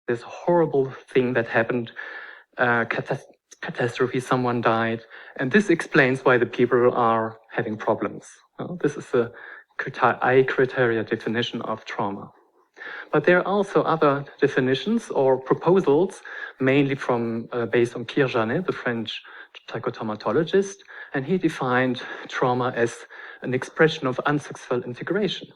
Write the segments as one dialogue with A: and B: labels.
A: this horrible thing that happened, catastrophe, someone died, and this explains why the people are having problems. This is the criteria definition of trauma. But there are also other definitions or proposals, mainly from based on Pierre Janet, the French psychotraumatologist, and he defined trauma as an expression of unsuccessful integration.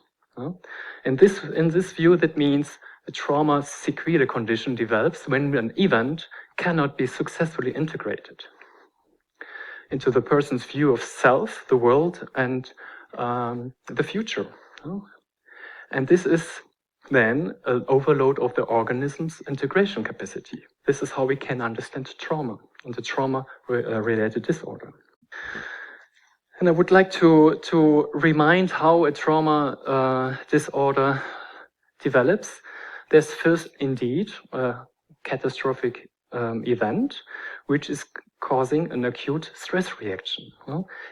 A: In this view, that means a trauma sequelae condition develops when an event cannot be successfully integrated into the person's view of self, the world, and the future. And this is then an overload of the organism's integration capacity. This is how we can understand trauma and the trauma-related disorder. And I would like to remind how a trauma disorder develops. There's first indeed a catastrophic event, which is causing an acute stress reaction.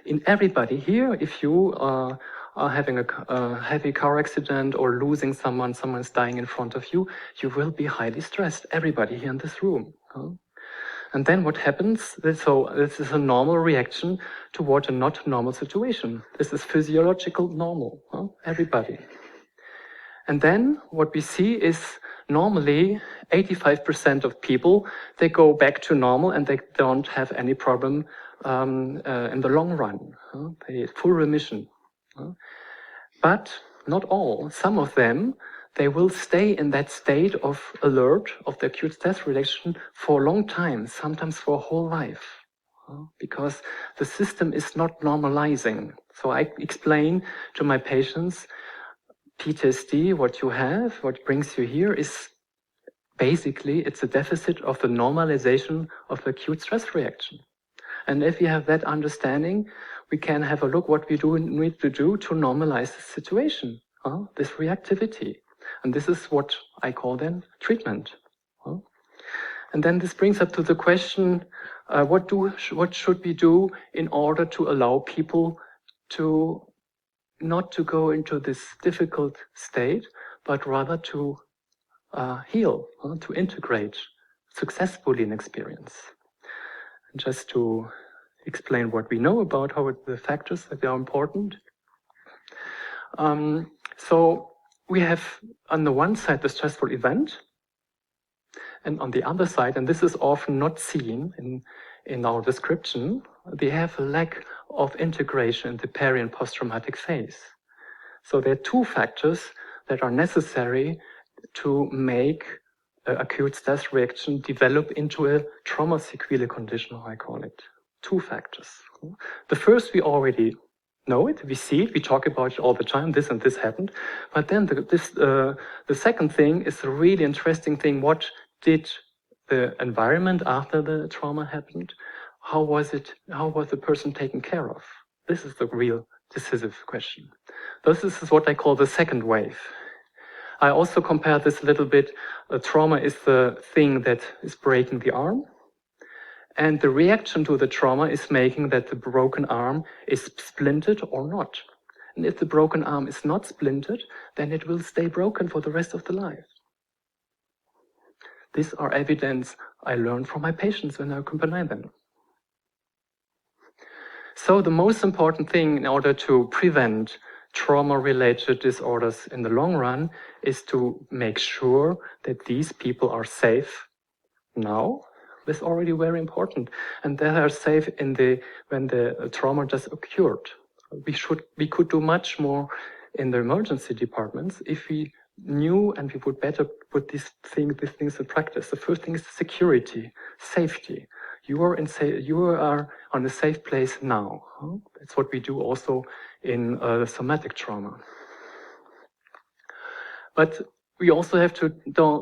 A: In everybody here, if you are having a heavy car accident or losing someone's dying in front of you, you will be highly stressed, everybody here in this room. And then what happens, so this is a normal reaction toward a not normal situation. This is physiological normal, everybody. And then what we see is normally 85% of people, they go back to normal and they don't have any problem in the long run. They full remission. But not all. Some of them, they will stay in that state of alert, of the acute stress reaction for a long time, sometimes for a whole life, because the system is not normalizing. So I explain to my patients, PTSD, what you have, what brings you here is basically, it's a deficit of the normalization of the acute stress reaction. And if we have that understanding, we can have a look what we need to do to normalize the situation, this reactivity. And this is what I call then treatment. And then this brings up to the question, what should we do in order to allow people to not to go into this difficult state, but rather to heal, to integrate successfully an experience. And just to explain what we know about how the factors that are important. So we have on the one side the stressful event, and on the other side, and this is often not seen in our description, we have a lack of integration in the peri and post-traumatic phase. So there are two factors that are necessary to make an acute stress reaction develop into a trauma sequelae condition, how I call it. Two factors. The first, we already know it, we see it, we talk about it all the time, this and this happened. But then the second thing is a really interesting thing. What did the environment after the trauma happened? How was the person taken care of? This is the real decisive question. This is what I call the second wave. I also compare this a little bit. Trauma is the thing that is breaking the arm. And the reaction to the trauma is making that the broken arm is splintered or not. And if the broken arm is not splintered, then it will stay broken for the rest of the life. These are evidence I learned from my patients when I accompany them. So the most important thing in order to prevent trauma-related disorders in the long run is to make sure that these people are safe now. That's already very important. And they are safe when the trauma just occurred. We could do much more in the emergency departments if we knew and we would better put these things in practice. The first thing is security, safety. You are on a safe place now. That's what we do also in somatic trauma. But we also have to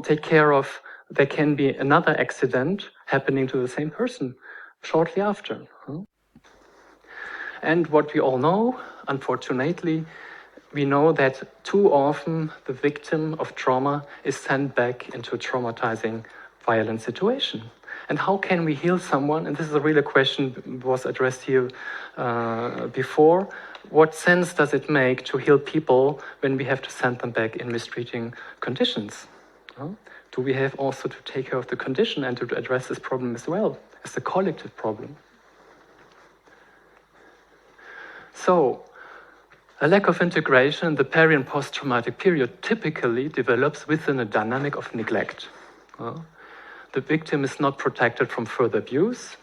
A: take care of, there can be another accident happening to the same person shortly after. And what we all know, unfortunately, we know that too often the victim of trauma is sent back into a traumatizing, violent situation. And how can we heal someone? And this is a real question was addressed here before. What sense does it make to heal people when we have to send them back in mistreating conditions? Do we have also to take care of the condition and to address this problem as well as a collective problem? So, a lack of integration in the peri and post-traumatic period typically develops within a dynamic of neglect. The victim is not protected from further abuse.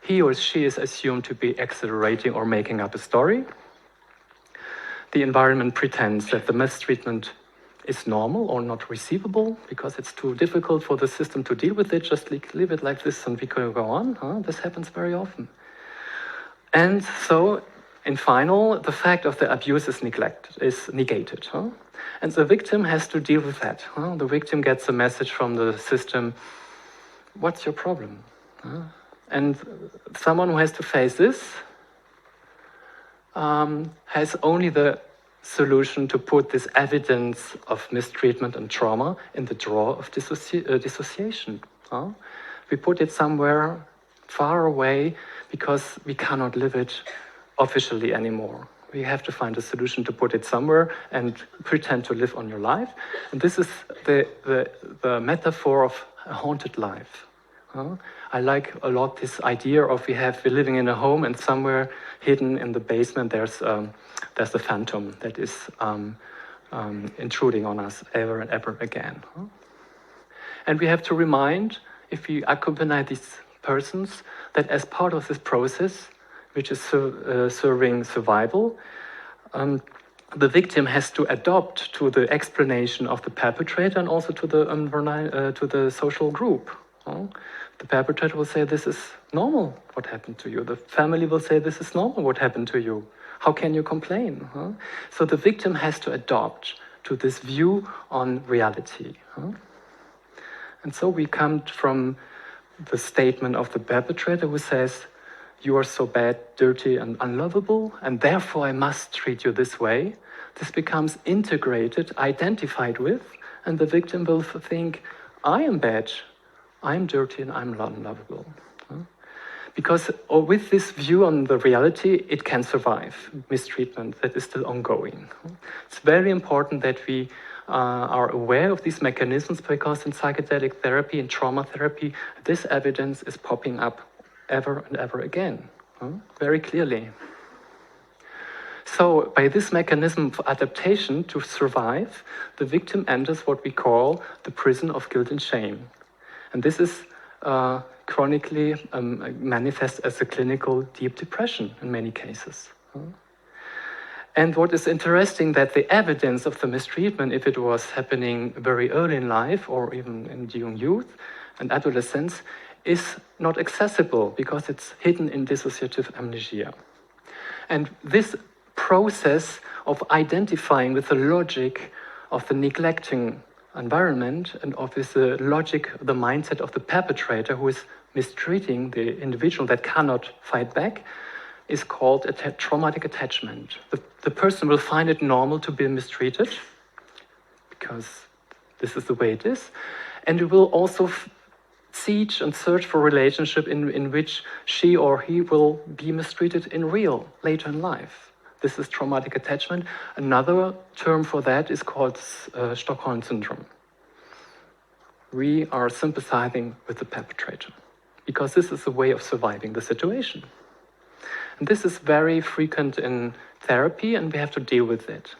A: He or she is assumed to be exaggerating or making up a story. The environment pretends that the mistreatment is normal or not receivable because it's too difficult for the system to deal with it. Just leave it like this and we can go on. This happens very often. And so, in final, the fact of the abuse is negated. And the victim has to deal with that. The victim gets a message from the system, what's your problem? And someone who has to face this has only the solution to put this evidence of mistreatment and trauma in the drawer of dissociation. We put it somewhere far away because we cannot live it officially anymore. We have to find a solution to put it somewhere and pretend to live on your life. And this is the metaphor of a haunted life. I like a lot this idea of we're living in a home and somewhere hidden in the basement there's the phantom that is intruding on us ever and ever again. And we have to remind, if we accompany these persons, that as part of this process, which is serving survival, the victim has to adopt to the explanation of the perpetrator and also to the social group. The perpetrator will say, this is normal, what happened to you. The family will say, this is normal, what happened to you. How can you complain? So the victim has to adopt to this view on reality. And so we come from the statement of the perpetrator who says, you are so bad, dirty, and unlovable, and therefore I must treat you this way. This becomes integrated, identified with, and the victim will think, I am bad, I'm dirty, and I'm unlovable. Because with this view on the reality, it can survive mistreatment that is still ongoing. It's very important that we are aware of these mechanisms, because in psychedelic therapy and trauma therapy, this evidence is popping up ever and ever again, very clearly. So by this mechanism of adaptation to survive, the victim enters what we call the prison of guilt and shame. And this is chronically manifest as a clinical deep depression in many cases. And what is interesting, that the evidence of the mistreatment, if it was happening very early in life or even during youth and adolescence, is not accessible because it's hidden in dissociative amnesia. And this process of identifying with the logic of the neglecting environment and of the logic, the mindset of the perpetrator who is mistreating the individual that cannot fight back, is called a traumatic attachment. The person will find it normal to be mistreated because this is the way it is, and it will also seek and search for a relationship in which she or he will be mistreated in real later in life. This is traumatic attachment. Another term for that is called Stockholm Syndrome. We are sympathizing with the perpetrator because this is a way of surviving the situation. And this is very frequent in therapy, and we have to deal with it.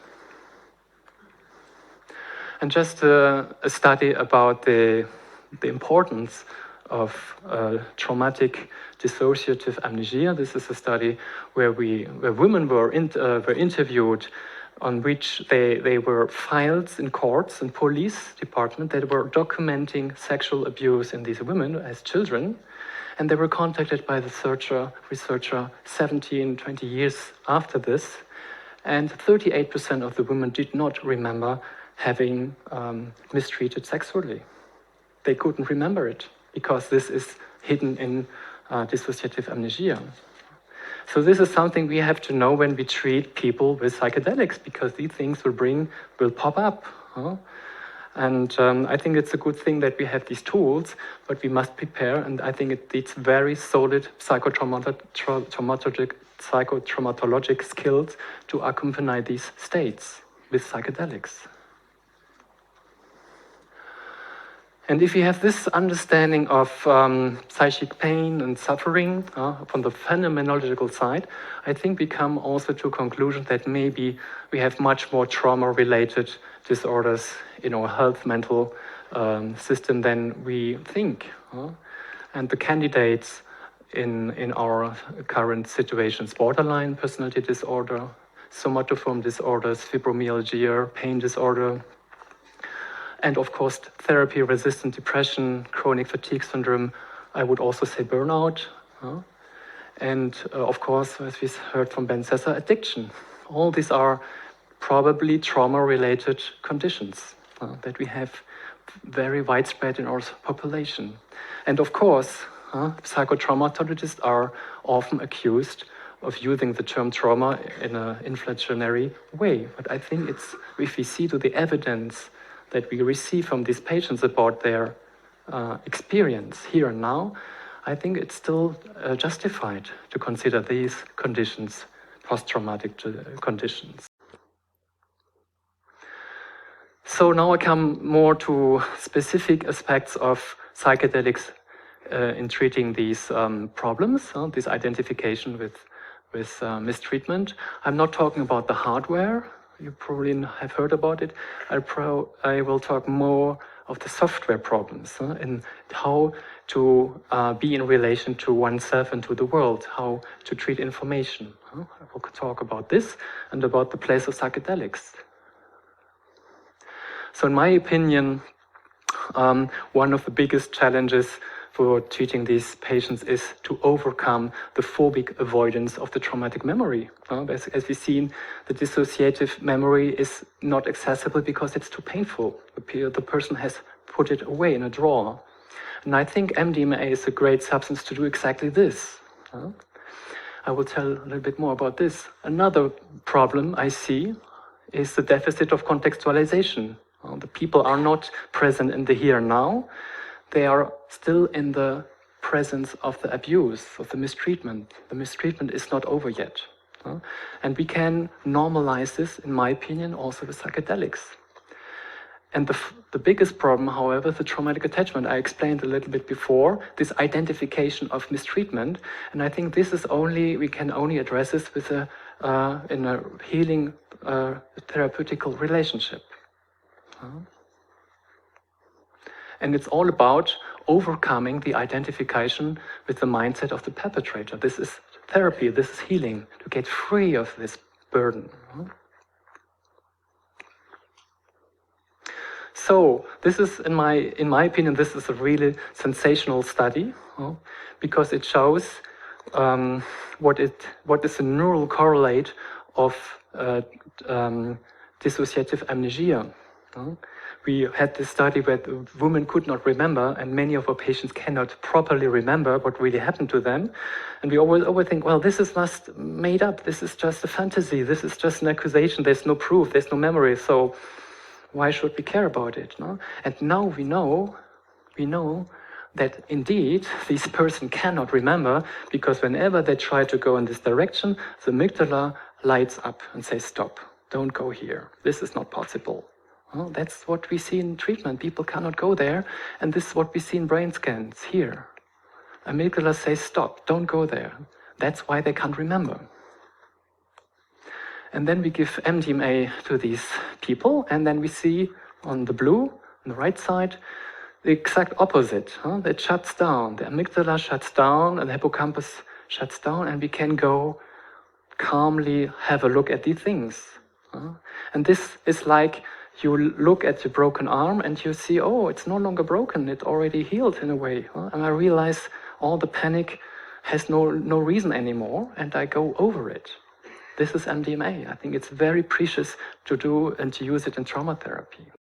A: And just a study about the importance of traumatic dissociative amnesia. This is a study where women were interviewed, on which they were files in courts and police department that were documenting sexual abuse in these women as children. And they were contacted by the researcher 17, 20 years after this. And 38% of the women did not remember having mistreated sexually. They couldn't remember it because this is hidden in dissociative amnesia. So this is something we have to know when we treat people with psychedelics, because these things will pop up. And I think it's a good thing that we have these tools, but we must prepare, and I think it needs very solid psychotraumatologic skills to accompany these states with psychedelics. And if you have this understanding of psychic pain and suffering from the phenomenological side, I think we come also to a conclusion that maybe we have much more trauma-related disorders in our health mental system than we think. And the candidates in our current situations: borderline personality disorder, somatoform disorders, fibromyalgia, pain disorder, and of course, therapy-resistant depression, chronic fatigue syndrome, I would also say burnout. And of course, as we heard from Ben Sessa, addiction. All these are probably trauma-related conditions that we have very widespread in our population. And of course, psychotraumatologists are often accused of using the term trauma in an inflationary way. But I think it's, if we see to the evidence that we receive from these patients about their experience here and now, I think it's still justified to consider these conditions post-traumatic conditions. So now I come more to specific aspects of psychedelics in treating these problems, this identification with mistreatment. I'm not talking about the hardware. You probably have heard about it. I will talk more of the software problems and how to be in relation to oneself and to the world, how to treat information. I will talk about this and about the place of psychedelics. So in my opinion, one of the biggest challenges for treating these patients is to overcome the phobic avoidance of the traumatic memory. As we've seen, the dissociative memory is not accessible because it's too painful. The person has put it away in a drawer. And I think MDMA is a great substance to do exactly this. I will tell a little bit more about this. Another problem I see is the deficit of contextualization. The people are not present in the here and now. They are still in the presence of the abuse, of the mistreatment. The mistreatment is not over yet. And we can normalize this, in my opinion, also with psychedelics. And the biggest problem, however, is the traumatic attachment. I explained a little bit before, this identification of mistreatment. And I think this is we can only address this with in a healing therapeutical relationship. And it's all about overcoming the identification with the mindset of the perpetrator. This is therapy, this is healing, to get free of this burden. So this is, in my opinion, this is a really sensational study because it shows what is the neural correlate of dissociative amnesia. We had this study where women could not remember, and many of our patients cannot properly remember what really happened to them. And we always think, well, this is just made up, this is just a fantasy, this is just an accusation, there's no proof, there's no memory, so why should we care about it? No? And now we know that indeed this person cannot remember, because whenever they try to go in this direction, the amygdala lights up and says, stop, don't go here, this is not possible. Well, that's what we see in treatment. People cannot go there, and this is what we see in brain scans here. Amygdala says, stop, don't go there. That's why they can't remember. And then we give MDMA to these people, and then we see on the blue, on the right side, the exact opposite. It shuts down. The amygdala shuts down, and the hippocampus shuts down, and we can go calmly have a look at these things. And this is like you look at your broken arm and you see, oh, it's no longer broken, it already healed in a way. And I realize all the panic has no reason anymore, and I go over it. This is MDMA. I think it's very precious to do and to use it in trauma therapy.